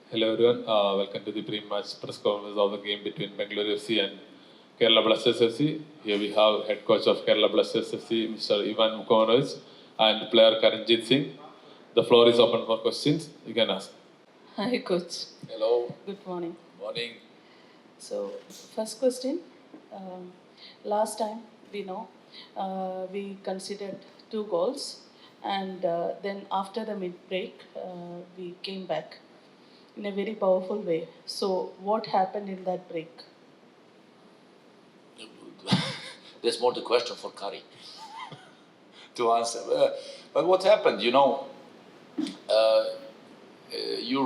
Hello everyone, welcome to the pre-match press conference of the game between Bengaluru FC and Kerala Blasters FC. Here we have head coach of Kerala Blasters FC, Mr. Ivan Mukonovic, and player Karanjit Singh. The floor is open for questions. You can ask. Hi, coach. Hello. Good morning. Morning. So, first question. Last time we know we considered 2 goals, and then after the mid break, we came back in a very powerful way. So, what happened in that break? That's more the question for Kari to answer. But what happened? You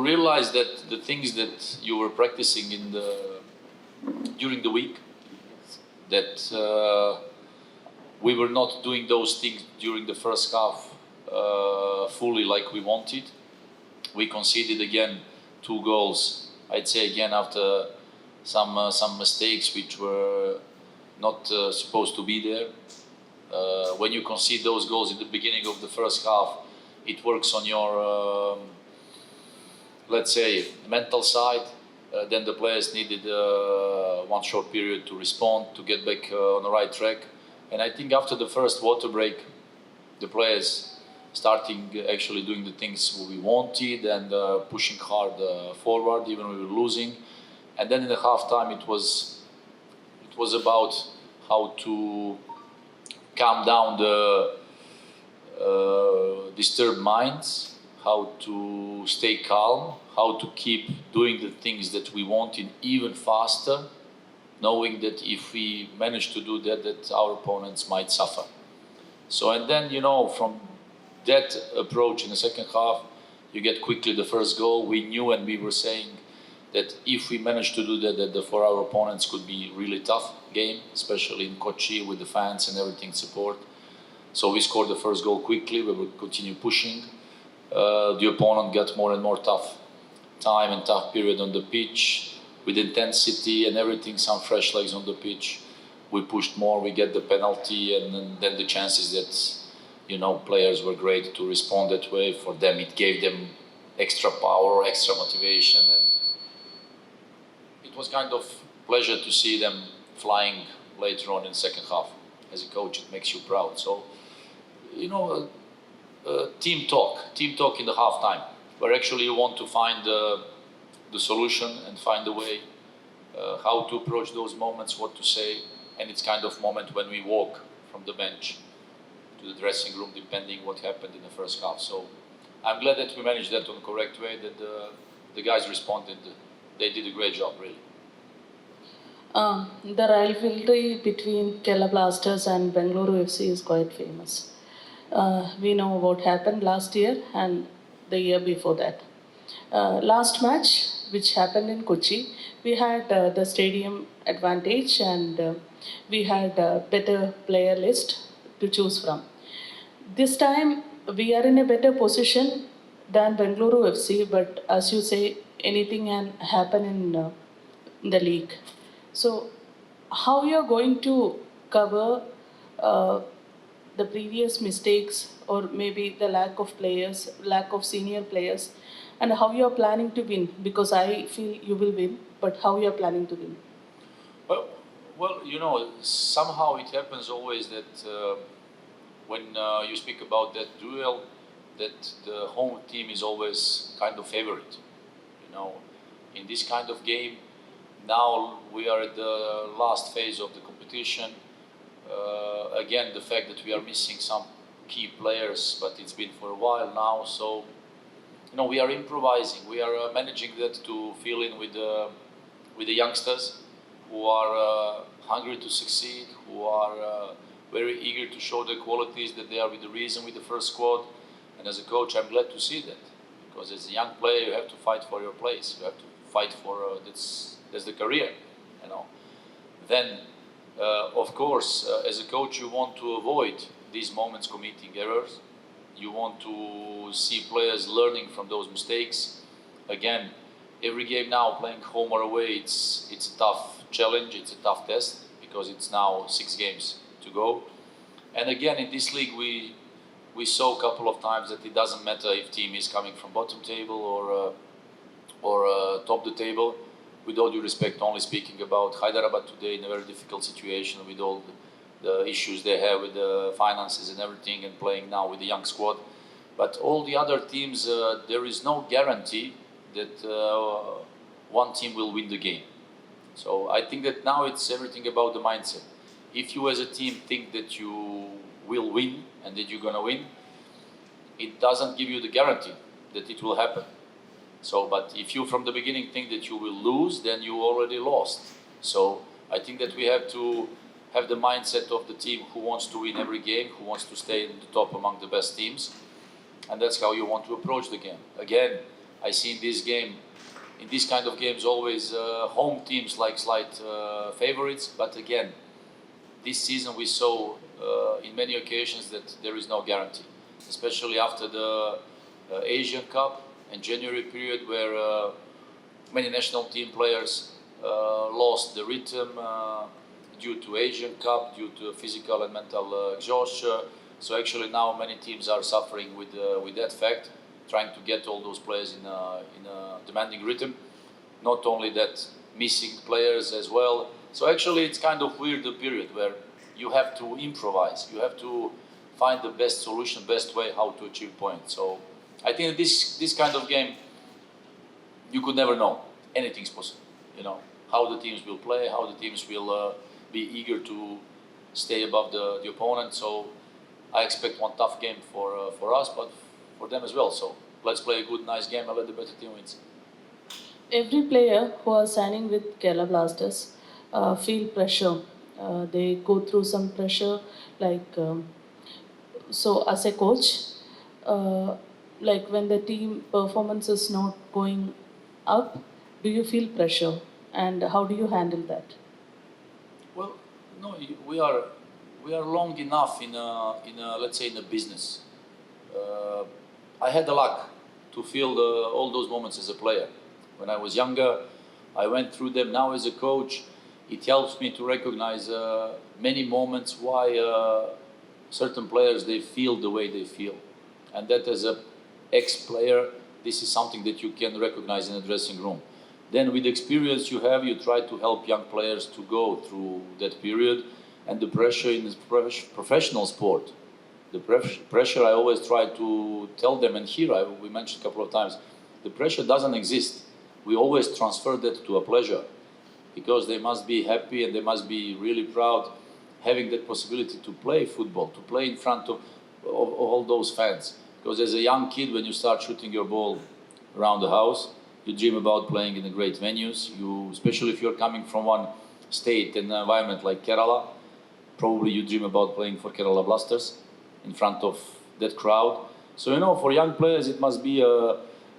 realize that the things that you were practicing during the week, that we were not doing those things during the first half fully like we wanted. We conceded again 2 goals. I'd say again after some mistakes which were not supposed to be there. When you concede those goals in the beginning of the first half, it works on your, let's say, mental side. Then the players needed one short period to respond, to get back on the right track. And I think after the first water break, the players starting actually doing the things we wanted and pushing hard forward, even when we were losing. And then in the half time, it was about how to calm down the disturbed minds, how to stay calm, how to keep doing the things that we wanted even faster, knowing that if we manage to do that, that our opponents might suffer. So, and then, from that approach in the second half, you get quickly the first goal. We knew and we were saying that if we manage to do that, for our opponents could be really tough game, especially in Kochi with the fans and everything support. So we scored the first goal quickly. We will continue pushing. The opponent got more and more tough time and tough period on the pitch with intensity and everything. Some fresh legs on the pitch. We pushed more. We get the penalty, and then the chances that players were great to respond that way. For them, it gave them extra power, extra motivation, and it was kind of pleasure to see them flying later on in the second half. As a coach, it makes you proud. So, team talk in the halftime, where actually you want to find the solution and find a way how to approach those moments, what to say, and it's kind of moment when we walk from the bench to the dressing room, depending what happened in the first half. So I'm glad that we managed that in the correct way, that the guys responded. They did a great job, really. The rivalry between Kerala Blasters and Bengaluru FC is quite famous. We know what happened last year and the year before that. Last match, which happened in Kochi, we had the stadium advantage and we had a better player list to choose from. This time, we are in a better position than Bengaluru FC, but as you say, anything can happen in the league. So, how you are going to cover the previous mistakes or maybe the lack of players, lack of senior players, and how you are planning to win? Because I feel you will win, but how you are planning to win? Well, somehow it happens always that when you speak about that duel, that the home team is always kind of favorite. In this kind of game, now we are at the last phase of the competition. Again, the fact that we are missing some key players, but it's been for a while now. So, we are improvising. We are managing that to fill in with the youngsters who are hungry to succeed, who are very eager to show their qualities, that they are with the reason with the first squad. And as a coach, I'm glad to see that, because as a young player, you have to fight for your place. You have to fight for that's the career. Then, of course, as a coach, you want to avoid these moments committing errors. You want to see players learning from those mistakes. Again, every game now, playing home or away, it's a tough challenge, it's a tough test, because it's now 6 games to go. And again, in this league, we saw a couple of times that it doesn't matter if team is coming from bottom table or top the table. With all due respect, only speaking about Hyderabad today in a very difficult situation with all the issues they have with the finances and everything, and playing now with the young squad. But all the other teams, there is no guarantee that one team will win the game. So I think that now it's everything about the mindset. If you as a team think that you will win and that you're going to win, it doesn't give you the guarantee that it will happen. So, but if you from the beginning think that you will lose, then you already lost. So I think that we have to have the mindset of the team who wants to win every game, who wants to stay in the top among the best teams. And that's how you want to approach the game. Again, I see in this game, in these kind of games, always home teams like slight favorites. But again, this season we saw in many occasions that there is no guarantee, especially after the Asian Cup and January period, where many national team players lost the rhythm due to Asian Cup, due to physical and mental exhaustion. So actually now many teams are suffering with that fact, trying to get all those players in a demanding rhythm. Not only that, missing players as well. So actually it's kind of weird, the period where you have to improvise, you have to find the best solution, best way how to achieve points. So I think this kind of game, you could never know. Anything's possible, you know, how the teams will play, how the teams will be eager to stay above the opponent. So I expect one tough game for us, but for them as well. So let's play a good, nice game and let the better team wins. Every player who are signing with Kerala Blasters feel pressure. They go through some pressure, like so as a coach, like when the team performance is not going up, do you feel pressure, and how do you handle that? Well, no, we are long enough in a let's say in a business. I had the luck to feel all those moments as a player. When I was younger, I went through them. Now as a coach, it helps me to recognize many moments why certain players, they feel the way they feel. And that as a ex-player, this is something that you can recognize in the dressing room. Then with the experience you have, you try to help young players to go through that period. And the pressure in this professional sport, the pressure, I always try to tell them, and here we mentioned a couple of times, the pressure doesn't exist. We always transfer that to a pleasure, because they must be happy and they must be really proud having that possibility to play football, to play in front of all those fans. Because as a young kid, when you start shooting your ball around the house, you dream about playing in the great venues. Especially if you're coming from one state and environment like Kerala, probably you dream about playing for Kerala Blasters in front of that crowd. So, you know, for young players, it must be a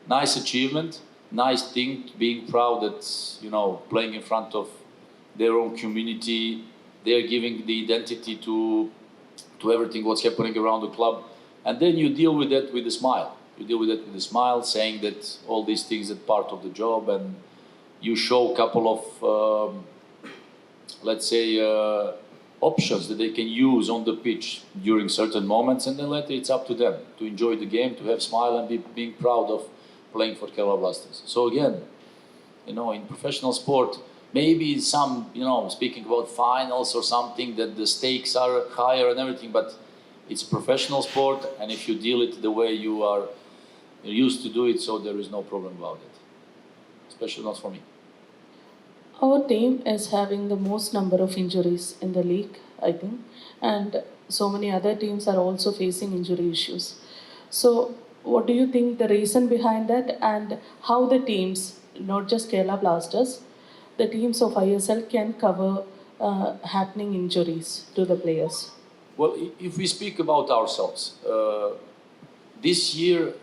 nice achievement, nice thing, being proud that, you know, playing in front of their own community, they're giving the identity to everything what's happening around the club. And then you deal with that with a smile. You deal with it with a smile, saying that all these things are part of the job, and you show a couple of, let's say, options that they can use on the pitch during certain moments, and then later it's up to them to enjoy the game, to have smile and being proud of playing for Kerala Blasters. So again, you know, in professional sport, maybe some, you know, speaking about finals or something, that the stakes are higher and everything, but it's a professional sport, and if you deal it the way you are used to do it, so there is no problem about it, especially not for me. Our team is having the most number of injuries in the league, I think, and so many other teams are also facing injury issues. So, what do you think the reason behind that, and how the teams, not just Kerala Blasters, the teams of ISL can cover happening injuries to the players? Well, if we speak about ourselves, this year,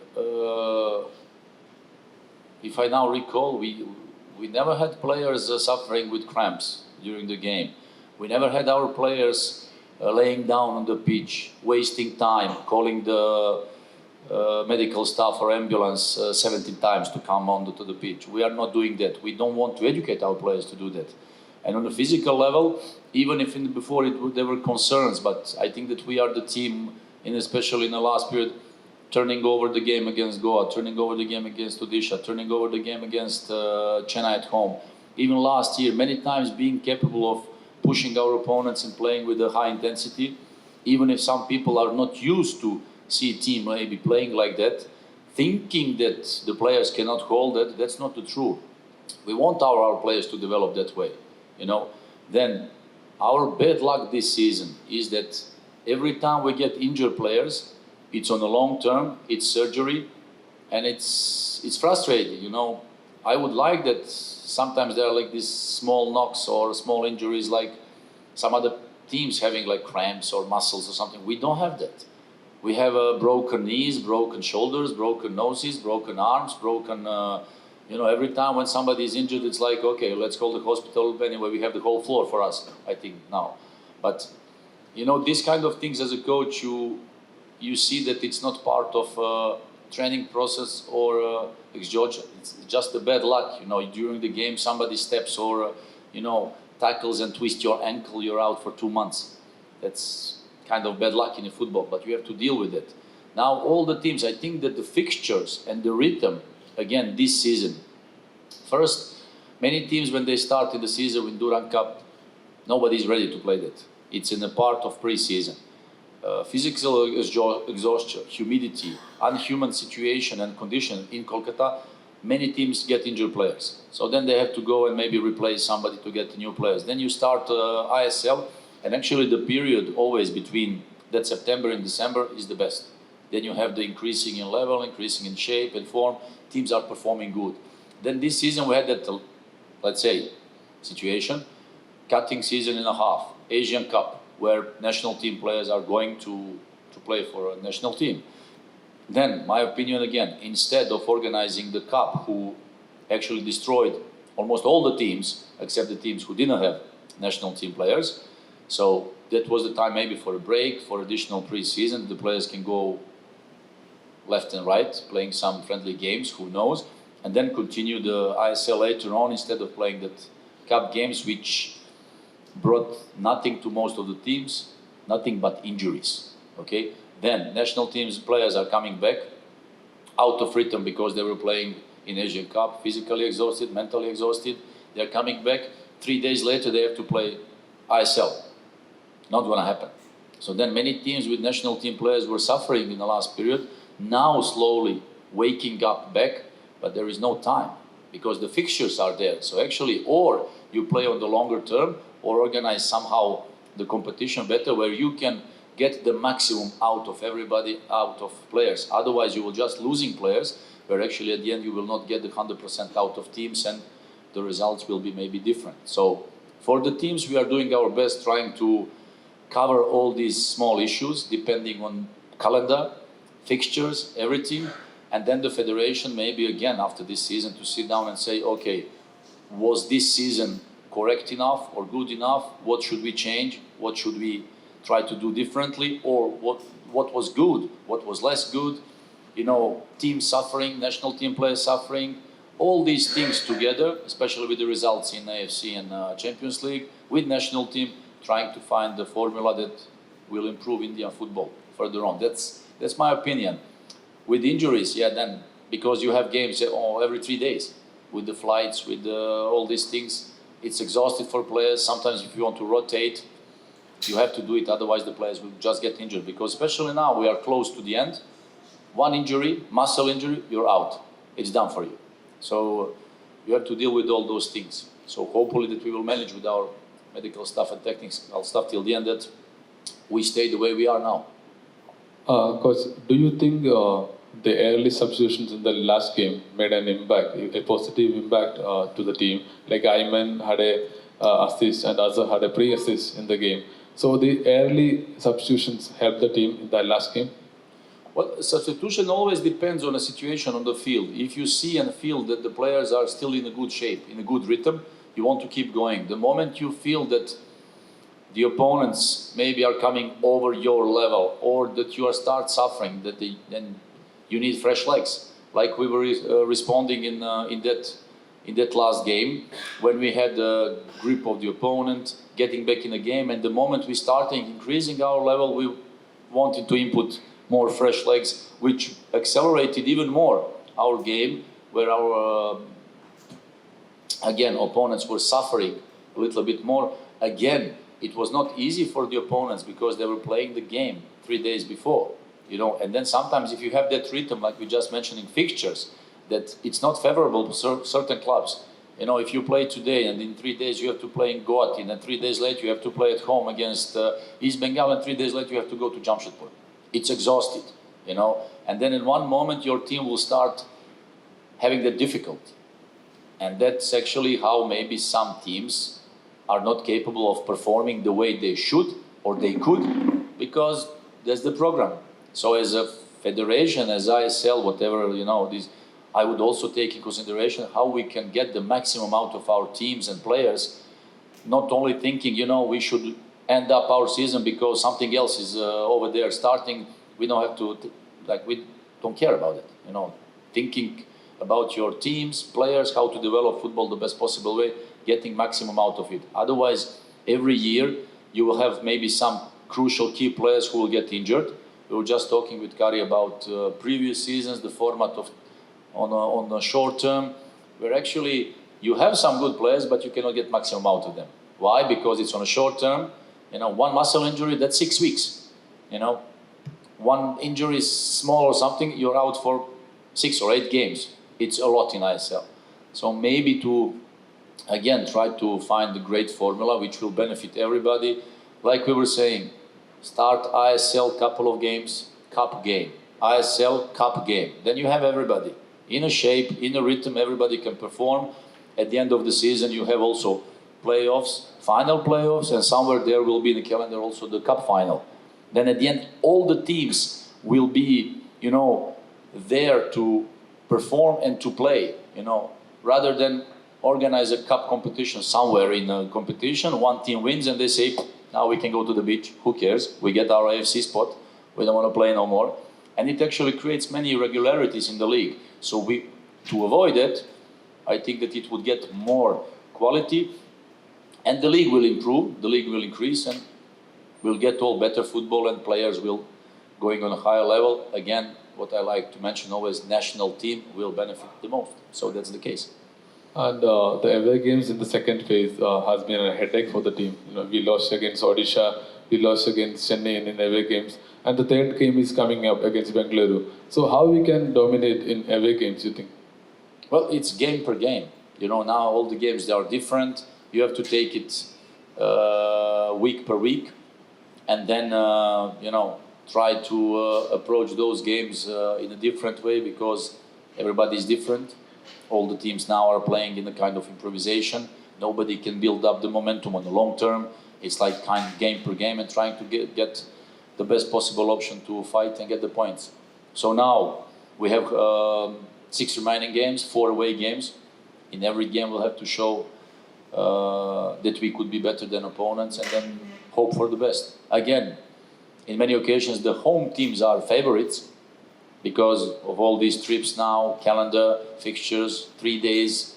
if I now recall, we never had players suffering with cramps during the game. We never had our players laying down on the pitch, wasting time, calling the medical staff or ambulance 17 times to come onto the pitch. We are not doing that. We don't want to educate our players to do that. And on the physical level, even if before there were concerns, but I think that we are the team, and especially in the last period, turning over the game against Goa, turning over the game against Odisha, turning over the game against Chennai at home. Even last year, many times being capable of pushing our opponents and playing with a high intensity, even if some people are not used to see a team maybe playing like that, thinking that the players cannot hold that, that's not the truth. We want our players to develop that way, you know. Then our bad luck this season is that every time we get injured players, it's on the long term, it's surgery, and it's frustrating, you know. I would like that sometimes there are like these small knocks or small injuries like some other teams having like cramps or muscles or something. We don't have that. We have broken knees, broken shoulders, broken noses, broken arms, broken, you know, every time when somebody is injured, it's like, okay, let's call the hospital. Anyway, we have the whole floor for us, I think, now. But, you know, these kind of things as a coach, you see that it's not part of training process or exhaustion. It's just a bad luck, you know, during the game, somebody steps or, you know, tackles and twists your ankle, you're out for 2 months. That's kind of bad luck in football, but you have to deal with it. Now, all the teams, I think that the fixtures and the rhythm, again, this season, first, many teams, when they start in the season with Durand Cup, nobody's ready to play that. It's in a part of pre-season. Physical exhaustion, humidity, unhuman situation and condition in Kolkata, many teams get injured players. So then they have to go and maybe replace somebody to get new players. Then you start ISL, and actually the period always between that September and December is the best. Then you have the increasing in level, increasing in shape and form. Teams are performing good. Then this season we had that, let's say, situation, cutting season and a half, Asian Cup, where national team players are going to play for a national team. Then, my opinion again, instead of organizing the cup, who actually destroyed almost all the teams, except the teams who didn't have national team players. So that was the time maybe for a break, for additional pre-season. The players can go left and right, playing some friendly games, who knows, and then continue the ISL later on instead of playing that cup games, which brought nothing to most of the teams, nothing but injuries, okay? Then national teams players are coming back out of rhythm because they were playing in Asian Cup, physically exhausted, mentally exhausted. They're coming back. 3 days later, they have to play ISL. Not going to happen. So then many teams with national team players were suffering in the last period, now slowly waking up back, but there is no time because the fixtures are there. So actually, or you play on the longer term or organize somehow the competition better where you can get the maximum out of everybody, out of players. Otherwise, you will just losing players, where actually at the end you will not get the 100% out of teams and the results will be maybe different. So for the teams, we are doing our best trying to cover all these small issues depending on calendar, fixtures, everything. And then the federation maybe again after this season to sit down and say, okay, was this season correct enough or good enough? What should we change? What should we try to do differently? Or what was good? What was less good? You know, team suffering, national team players suffering, all these things together, especially with the results in AFC and Champions League, with national team, trying to find the formula that will improve Indian football further on. That's my opinion. With injuries, yeah, then because you have games every 3 days, with the flights, with all these things, it's exhausted for players. Sometimes if you want to rotate, you have to do it, otherwise the players will just get injured. Because especially now, we are close to the end. One injury, muscle injury, you're out. It's done for you. So you have to deal with all those things. So hopefully that we will manage with our medical staff and technical staff till the end that we stay the way we are now. Coach, do you think the early substitutions in the last game made an impact, a positive impact to the team? Like Ayman had a assist and Azhar had a pre-assist in the game. So the early substitutions helped the team in that last game? Well, substitution always depends on a situation on the field. If you see and feel that the players are still in a good shape, in a good rhythm, you want to keep going. The moment you feel that the opponents maybe are coming over your level or that you are start suffering, then you need fresh legs. Like we were responding in that last game when we had the grip of the opponent, getting back in the game, and the moment we started increasing our level, we wanted to input more fresh legs, which accelerated even more our game, where our again opponents were suffering a little bit more. Again, it was not easy for the opponents because they were playing the game 3 days before, and then sometimes if you have that rhythm, like we just mentioned in fixtures, that it's not favorable to certain clubs. If you play today and in 3 days you have to play in Guwahati, and then 3 days later you have to play at home against East Bengal, and 3 days later you have to go to Jamshedpur. It's exhausted, and then in one moment your team will start having the difficulty. And that's actually how maybe some teams are not capable of performing the way they should or they could, because that's the program. So as a federation, as ISL, whatever, I would also take in consideration how we can get the maximum out of our teams and players, not only thinking, we should end up our season because something else is over there starting. We don't have to, we don't care about it, thinking about your teams, players, how to develop football the best possible way, getting maximum out of it. Otherwise, every year you will have maybe some crucial key players who will get injured. We were just talking with Kari about previous seasons, the format of on a short term, where actually you have some good players, but you cannot get maximum out of them. Why? Because it's on a short term. One muscle injury, that's 6 weeks. One injury is small or something, you're out for 6 or 8 games. It's a lot in ISL. So maybe to, again, try to find the great formula which will benefit everybody. Like we were saying, start ISL couple of games, cup game. ISL cup game. Then you have everybody in a shape, in a rhythm, everybody can perform. At the end of the season, you have also playoffs, final playoffs, and somewhere there will be in the calendar also the cup final. Then at the end, all the teams will be, there to perform and to play, rather than organize a cup competition somewhere in a competition, one team wins and they say, now we can go to the beach, who cares? We get our AFC spot, we don't want to play no more. And it actually creates many irregularities in the league. So to avoid it, I think that it would get more quality and the league will improve, the league will increase, and we'll get all better football and players will going on a higher level. Again, what I like to mention always, national team will benefit the most. So that's the case. And the away games in the second phase has been a headache for the team. We lost against Odisha, we lost against Chennai in away games, and the third game is coming up against Bengaluru. So how we can dominate in away games, you think? Well, it's game per game. Now all the games, they are different. You have to take it week per week, and then try to approach those games in a different way because everybody is different. All the teams now are playing in a kind of improvisation. Nobody can build up the momentum on the long term. It's like kind of game per game and trying to get the best possible option to fight and get the points. So now we have 6 remaining games, 4 away games. In every game we'll have to show that we could be better than opponents and then hope for the best. Again, in many occasions the home teams are favorites because of all these trips now, calendar, fixtures, 3 days,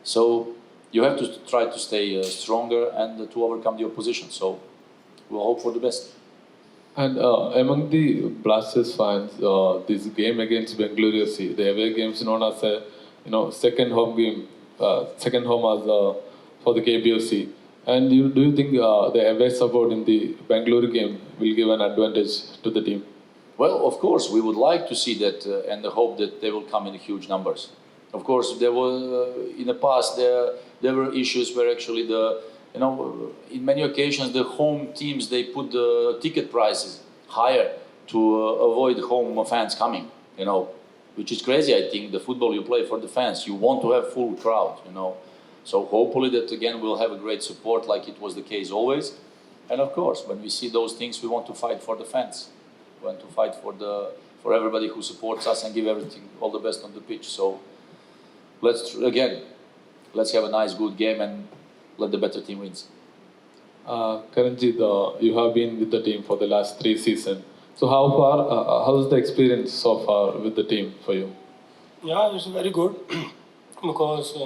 So you have to try to stay stronger and to overcome the opposition. So we'll hope for the best. And among the Blasters fans, this game against Bengaluru FC, the away game is known as a second home game, second home as for the KBFC. And do you think the away support in the Bengaluru game will give an advantage to the team? Well, of course, we would like to see that and hope that they will come in huge numbers. Of course, there were in the past there were issues where actually in many occasions the home teams, they put the ticket prices higher to avoid home fans coming. Which is crazy. I think the football you play for the fans, you want to have full crowd. So hopefully that again we'll have a great support like it was the case always. And of course, when we see those things, we want to fight for the fans. We want to fight for everybody who supports us and give everything all the best on the pitch. So let's have a nice, good game and let the better team wins. Karanjit, you have been with the team for the last 3 seasons. So how's the experience so far with the team for you? Yeah, it's very good because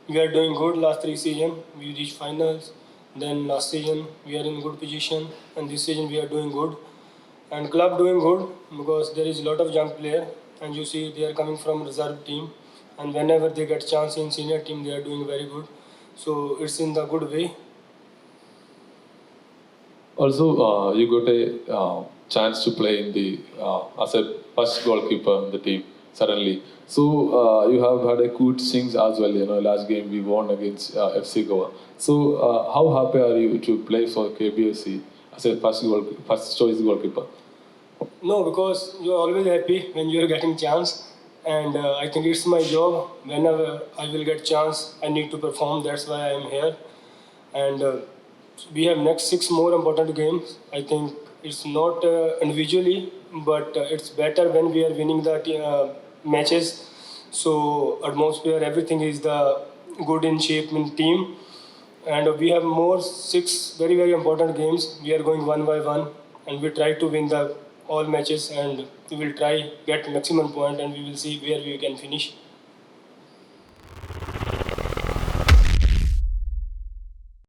we are doing good last 3 seasons. We reached finals. Then last season we are in good position, and this season we are doing good. And club doing good because there is a lot of young player, and you see they are coming from reserve team, and whenever they get chance in senior team, they are doing very good. So it's in the good way. Also, you got a chance to play in the as a first goalkeeper in the team suddenly. So you have had a good things as well. You know, last game we won against FC Goa. So how happy are you to play for KBFC as a first choice goalkeeper? No, because you are always happy when you are getting chance, and I think it's my job. Whenever I will get chance, I need to perform. That's why I am here, and we have next 6 more important games. I think it's not individually, but it's better when we are winning the matches. So atmosphere, everything is the good in shape in team, and we have more 6 very important games. We are going one by one, and we try to win the all matches, and we will try get maximum point, and we will see where we can finish.